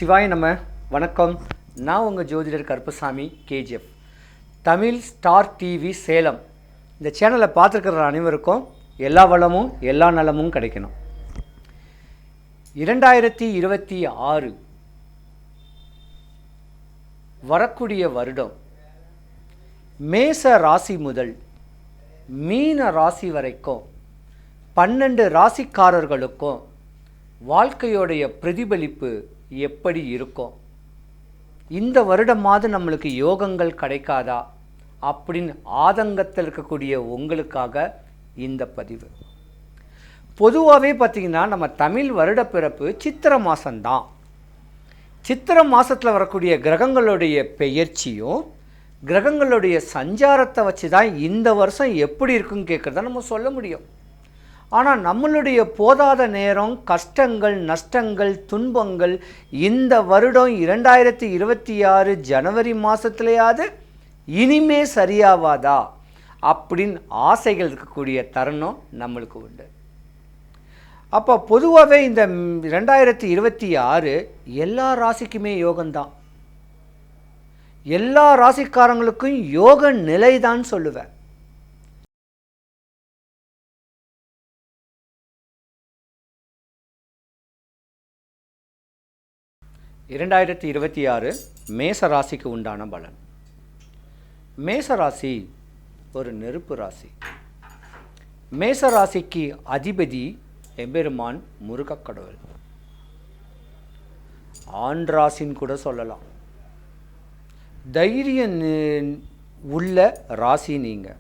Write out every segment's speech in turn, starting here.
சிவாய் நம்ம வணக்கம். நான் உங்கள் ஜோதிடர் Karuppasamy KGF. Tamil star TV Salem இந்த சேனலை பார்த்துருக்கிற அனைவருக்கும் எல்லா வளமும் எல்லா நலமும் கிடைக்கணும். 2026 வரக்கூடிய வருடம் மேச ராசி முதல் மீன ராசி வரைக்கும் 12 ராசிக்காரர்களுக்கும் வாழ்க்கையோடைய பிரதிபலிப்பு எப்படி இருக்கும், இந்த வருடமாவது நம்மளுக்கு யோகங்கள் கிடைக்காதா அப்படின்னு ஆதங்கத்தில் இருக்கக்கூடிய உங்களுக்காக இந்த பதிவு. பொதுவாகவே பார்த்திங்கன்னா நம்ம தமிழ் வருட பிறப்பு சித்திரை மாதம்தான். சித்திரை மாதத்தில் வரக்கூடிய கிரகங்களுடைய பெயர்ச்சியும் கிரகங்களுடைய சஞ்சாரத்தை வச்சு தான் இந்த வருஷம் எப்படி இருக்குன்னு கேட்குறத நம்ம சொல்ல முடியும். ஆனால் நம்மளுடைய போதாத நேரம், கஷ்டங்கள், நஷ்டங்கள், துன்பங்கள் இந்த வருடம் 2026 ஜனவரி மாதத்துலையாவது இனிமே சரியாவாதா அப்படின்னு ஆசைகள் இருக்கக்கூடிய தருணம் நம்மளுக்கு உண்டு. அப்போ பொதுவாகவே இந்த 2026 எல்லா ராசிக்குமே யோகம்தான். எல்லா ராசிக்காரங்களுக்கும் யோக நிலை தான் சொல்லுவேன். (2026) மேச ராசிக்கு உண்டான பலன். மேச ராசி ஒரு நெருப்பு ராசி. மேச ராசிக்கு அதிபதி எம்பெருமான் முருகக் கடவுள். ஆண் ராசின்னு கூட சொல்லலாம். தைரியம் உள்ள ராசி நீங்கள்.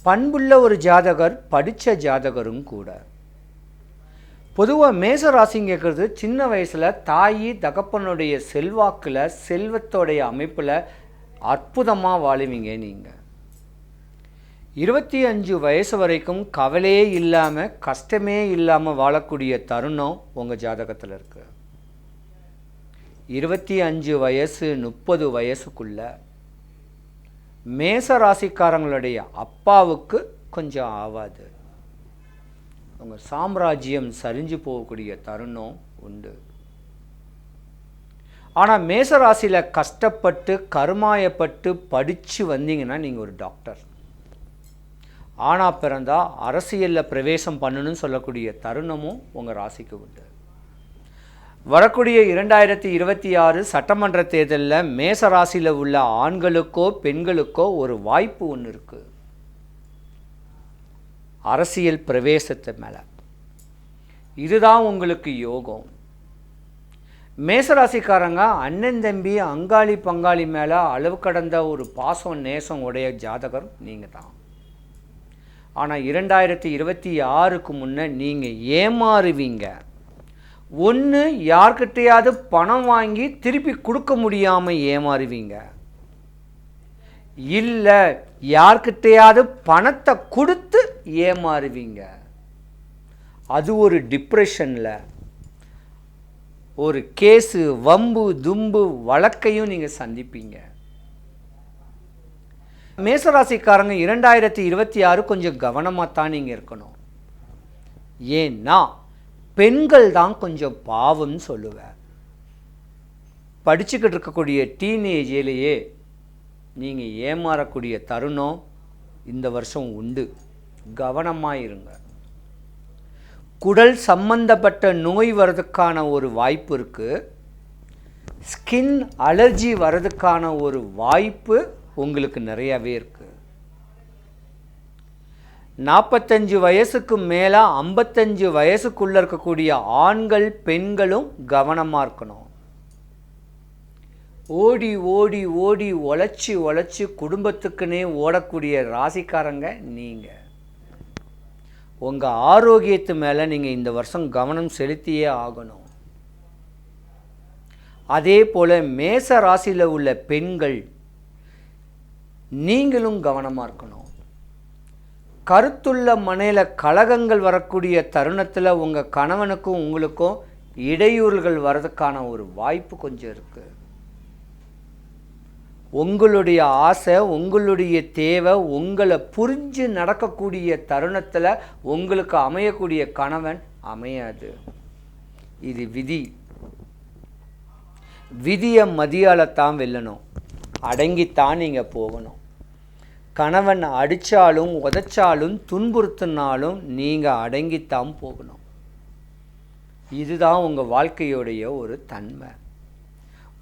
பண்புள்ள ஒரு ஜாதகர், படித்த ஜாதகரும் கூட. பொதுவாக மேச ராசிங்க இருக்கிறது சின்ன வயசில் தாயி தகப்பனுடைய செல்வாக்கில், செல்வத்தோடைய அமைப்பில் அற்புதமாக வாழுவீங்க நீங்கள். 25 வயசு வரைக்கும் கவலையே இல்லாமல், கஷ்டமே இல்லாமல் வாழக்கூடிய தருணம் உங்கள் ஜாதகத்தில் இருக்குது. 25 வயசு 30 வயசுக்குள்ள மேச ராசிக்காரங்களுடைய அப்பாவுக்கு கொஞ்சம் ஆகாது. உங்கள் சாம்ராஜ்யம் சரிஞ்சு போகக்கூடிய தருணம் உண்டு. ஆனால் மேசராசியில் கஷ்டப்பட்டு கருமாயப்பட்டு படித்து வந்தீங்கன்னா நீங்கள் ஒரு டாக்டர். ஆனால் பிறந்தா அரசியலில் பிரவேசம் பண்ணணும்னு சொல்லக்கூடிய தருணமும் உங்கள் ராசிக்கு உண்டு. வரக்கூடிய 2026 சட்டமன்ற தேர்தலில் மேசராசியில் உள்ள ஆண்களுக்கோ பெண்களுக்கோ ஒரு வாய்ப்பு ஒன்று இருக்குது. அரசியல் பிரவேசத்து மேலே இதுதான் உங்களுக்கு யோகம். மேசராசிக்காரங்க அண்ணன் தம்பி அங்காளி பங்காளி மேலே அளவு கடந்த ஒரு பாசம் நேசம் உடைய ஜாதகர் நீங்கள் தான். ஆனால் 2026க்கு முன்னே நீங்கள் ஏமாறுவீங்க. ஒன்று யார்கிட்டையாவது பணம் வாங்கி திருப்பி கொடுக்க முடியாமல் ஏமாறுவீங்க, இல்லை யார்கிட்டையாவது பணத்தை கொடுத்து ஏமாறுவீங்க. அது ஒரு டிப்ரெஷனில் ஒரு கேஸு, வம்பு தும்பு வழக்கையும் நீங்கள் சந்திப்பீங்க. மேசராசிக்காரங்க 2026 கொஞ்சம் கவனமாக தான் நீங்கள் இருக்கணும். ஏன்னா பெண்கள் தான் கொஞ்சம் பாவம்னு சொல்லுவேன். படிச்சுக்கிட்டு இருக்கக்கூடிய டீனேஜிலேயே நீங்கள் ஏமாறக்கூடிய தருணம் இந்த வருஷம் உண்டு. கவனமாக இருங்க. குடல் சம்பந்தப்பட்ட நோய் வர்றதுக்கான ஒரு வாய்ப்பு இருக்குது. ஸ்கின் அலர்ஜி வர்றதுக்கான ஒரு வாய்ப்பு உங்களுக்கு நிறையவே இருக்குது. 45 வயசுக்கு மேலே 55 வயசுக்குள்ளே இருக்கக்கூடிய ஆண்கள் பெண்களும் கவனமாக இருக்கணும். ஓடி ஓடி ஓடி உழைச்சி உழைச்சி குடும்பத்துக்குன்னே ஓடக்கூடிய ராசிக்காரங்க நீங்கள். உங்கள் ஆரோக்கியத்து மேலே நீங்கள் இந்த வருஷம் கவனம் செலுத்தியே ஆகணும். அதே போல் மேச ராசியில் உள்ள பெண்கள் நீங்களும் கவனமாக இருக்கணும். கருத்துள்ள மனையில் கலகங்கள் வரக்கூடிய தருணத்தில் உங்கள் கணவனுக்கும் உங்களுக்கும் இடையூறுகள் வர்றதுக்கான ஒரு வாய்ப்பு கொஞ்சம் இருக்குது. உங்களுடைய ஆசை, உங்களுடைய தேவை, உங்களை புரிஞ்சு நடக்கக்கூடிய தருணத்தில் உங்களுக்கு அமையக்கூடிய கணவன் அமையாது. இது விதி. விதியை மதியால்தான் வெல்லணும், அடங்கித்தான் நீங்கள் போகணும். கணவன் அடித்தாலும் உதைச்சாலும் துன்புறுத்தினாலும் நீங்கள் அடங்கித்தான் போகணும். இதுதான் உங்கள் வாழ்க்கையுடைய ஒரு தன்மை.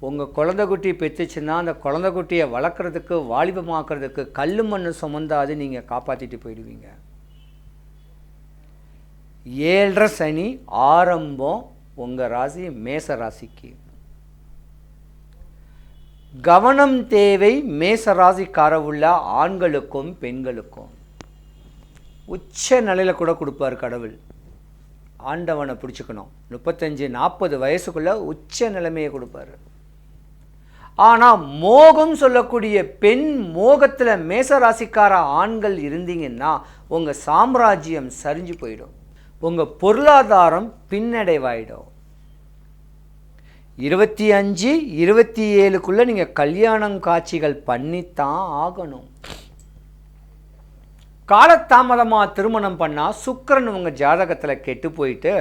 உங்கள் குழந்தைக்குட்டி பெற்றுச்சுன்னா அந்த குழந்தைக்குட்டியை வளர்க்குறதுக்கு வாலிபமாக்குறதுக்கு கல் மண் சுமந்தாது நீங்கள் காப்பாற்றிட்டு போயிடுவீங்க. 7.5 சனி ஆரம்பம் உங்கள் ராசி மேச ராசிக்கு. கவனம் தேவை மேச ராசிக்கார உள்ள ஆண்களுக்கும் பெண்களுக்கும். உச்ச நிலையில் கூட கொடுப்பார் கடவுள். ஆண்டவனை பிடிச்சிக்கணும். 35-40 வயசுக்குள்ளே உச்ச நிலைமையை கொடுப்பார். ஆனால் மோகம் சொல்லக்கூடிய பெண் மோகத்தில் மேசராசிக்கார ஆண்கள் இருந்தீங்கன்னா உங்கள் சாம்ராஜ்யம் சரிஞ்சு போயிடும், உங்கள் பொருளாதாரம் பின்னடைவாயிடும். 25-27க்குள்ளே நீங்கள் கல்யாணம் காட்சிகள் பண்ணித்தான் ஆகணும். காலதாமதமாக திருமணம் பண்ணால் சுக்கிரன் உங்கள் ஜாதகத்தில் கெட்டு போயிட்டு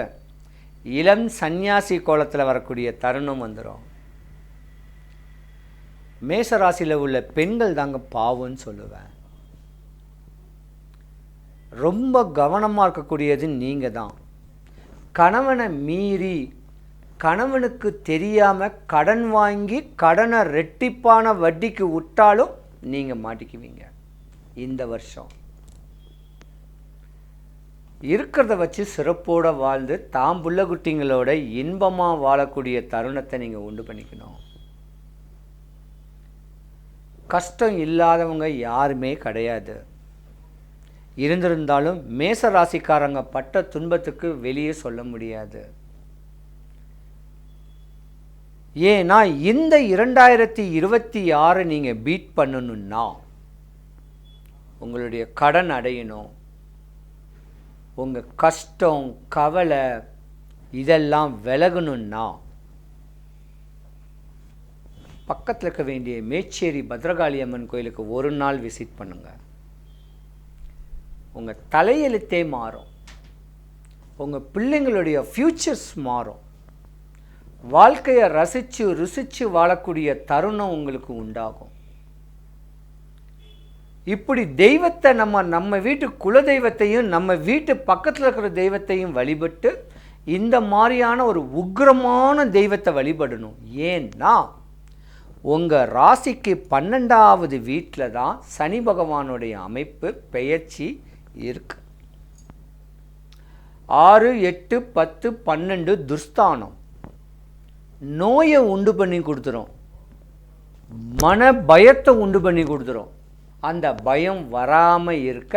இளம் சந்நியாசி கோலத்தில் வரக்கூடிய தருணம் வந்துடும். மேசராசியில் உள்ள பெண்கள் தாங்க பாவம்னு சொல்லுவேன். ரொம்ப கவனமாக இருக்கக்கூடியது நீங்கள் தான். கணவனை மீறி கணவனுக்கு தெரியாமல் கடன் வாங்கி கடனை ரெட்டிப்பான வட்டிக்கு விட்டாலும் நீங்கள் மாட்டிக்குவீங்க. இந்த வருஷம் இருக்கிறத வச்சு சிறப்போடு வாழ்ந்து தாம் புள்ள குட்டிங்களோட இன்பமாக வாழக்கூடிய தருணத்தை நீங்கள் உண்டு பண்ணிக்கணும். கஷ்டம் இல்லாதவங்க யாருமே கிடையாது. இருந்திருந்தாலும் மேச ராசிக்காரங்க பட்ட துன்பத்துக்கு வெளியே சொல்ல முடியாது. ஏன்னா இந்த 2026 நீங்கள் பீட் பண்ணணும்னா உங்களுடைய கடன் அடையணும், உங்கள் கஷ்டம் கவலை இதெல்லாம் விலகணும்னா பக்கத்தில் இருக்க வேண்டிய மேச்சேரி பத்ரகாளி அம்மன் கோயிலுக்கு ஒரு நாள் விசிட் பண்ணுங்கள். உங்கள் தலையெழுத்தே மாறும், உங்கள் பிள்ளைங்களுடைய ஃப்யூச்சர்ஸ் மாறும், வாழ்க்கையை ரசித்து ருசித்து வாழக்கூடிய தருணம் உங்களுக்கு உண்டாகும். இப்படி தெய்வத்தை நம்ம வீட்டு குல தெய்வத்தையும் நம்ம வீட்டு பக்கத்தில் இருக்கிற தெய்வத்தையும் வழிபட்டு இந்த மாதிரியான ஒரு உக்கிரமான தெய்வத்தை வழிபடணும். ஏன்னா உங்கள் ராசிக்கு 12வது வீட்டில் தான் சனி பகவானுடைய அமைப்பு பெயர்ச்சி இருக்கு. 6, 8, 10, 12 துர்ஸ்தானம். நோயை உண்டு பண்ணி கொடுத்துரும், மன பயத்தை உண்டு பண்ணி கொடுத்துரும். அந்த பயம் வராமல் இருக்க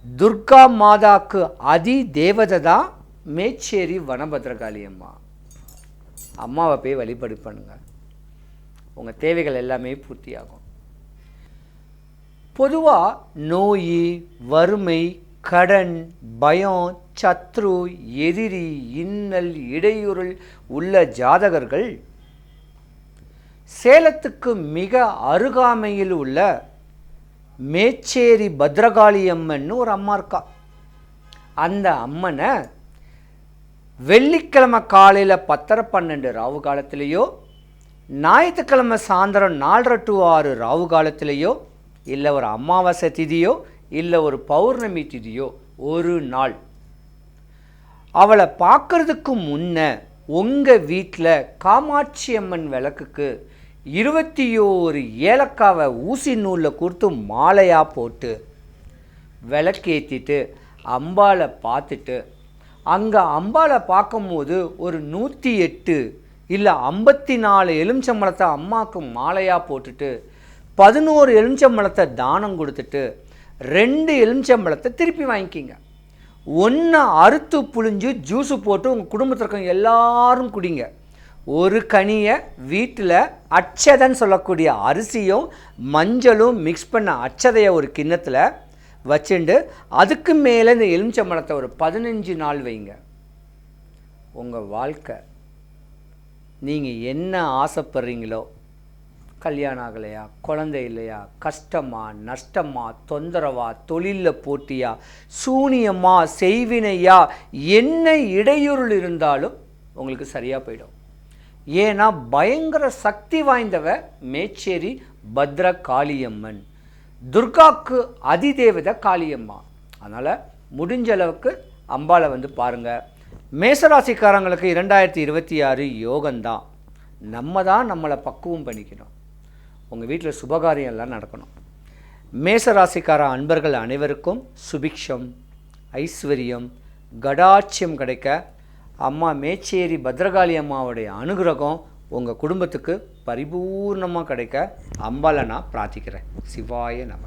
துர்கா மாதாக்கு அதி தேவதை தான் மேச்சேரி வனபத்ரகாளி அம்மா. அம்மாவை போய் வழிபாடு பண்ணுங்க, உங்கள் தேவைகள் எல்லாமே பூர்த்தியாகும். பொதுவாக நோய், வறுமை, கடன், பயம், சத்ரு, எதிரி, இன்னல், இடையூறல் உள்ள ஜாதகர்கள் சேலத்துக்கு மிக அருகாமையில் உள்ள மேச்சேரி பத்ரகாளி அம்மன் ஒரு அம்மா இருக்கா. அந்த அம்மனை வெள்ளிக்கிழமை காலையில் 10:12 ராவு காலத்திலேயோ, ஞாயிற்றுக்கிழமை சாயந்தரம் 4:30 to 6 ராவு காலத்திலேயோ, இல்லை ஒரு அமாவாசை திதியோ இல்லை ஒரு பௌர்ணமி திதியோ ஒரு நாள் அவளை பார்க்கறதுக்கு முன்ன உங்கள் வீட்டில் காமாட்சி அம்மன் விளக்குக்கு 21 ஏலக்காவை ஊசி நூலில் கொடுத்து மாலையாக போட்டு விளக்கேற்றிட்டு அம்பாளை பார்த்துட்டு, அங்கே அம்பாளை பார்க்கும்போது ஒரு 108 இல்லை 54 எலுமிச்சம்பழத்தை அம்மாவுக்கு மாலையாக போட்டுட்டு 11 எலுமிச்சம்பழத்தை தானம் கொடுத்துட்டு 2 எலுமிச்சம்பழத்தை திருப்பி வாங்கிக்கிங்க. 1 அறுத்து புழிஞ்சு ஜூஸு போட்டு உங்கள் குடும்பத்தில் இருக்க எல்லாரும் குடிங்க. ஒரு கனியை வீட்டில் அச்சதைன்னு சொல்லக்கூடிய அரிசியும் மஞ்சளும் மிக்ஸ் பண்ண அச்சதையை ஒரு கிண்ணத்தில் வச்சுண்டு அதுக்கு மேலே இந்த எலுமிச்சம்பழத்தை ஒரு 15 நாள் வைங்க. உங்கள் வாழ்க்கை நீங்கள் என்ன ஆசைப்படுறீங்களோ, கல்யாணம் ஆகலையா, குழந்தை இல்லையா, கஷ்டமா, நஷ்டமா, தொந்தரவா, தொழிலில் போட்டியா, சூனியமா, செய்வினையா, என்ன இடையூறுள் இருந்தாலும் உங்களுக்கு சரியாக போயிடும். ஏன்னா பயங்கர சக்தி வாய்ந்தவ மேச்சேரி பத்ர காளியம்மன், துர்காக்கு அதிதேவதை காளியம்மா. அதனால் முடிஞ்ச அளவுக்கு அம்பாளை வந்து பாருங்கள். மேசராசிக்காரங்களுக்கு 2026 யோகம்தான். நம்ம தான் நம்மளை பக்குவம் பண்ணிக்கணும். உங்கள் வீட்டில் சுபகாரியம் எல்லாம் நடக்கணும். மேசராசிக்கார அன்பர்கள் அனைவருக்கும் சுபிக்ஷம், ஐஸ்வர்யம், கடாட்சியம் கிடைக்க அம்மா மேச்சேரி பத்ரகாளி அம்மாவுடைய அனுகிரகம் உங்கள் குடும்பத்துக்கு பரிபூர்ணமாக கிடைக்க அம்பாளை நான் பிரார்த்திக்கிறேன். சிவாய நம.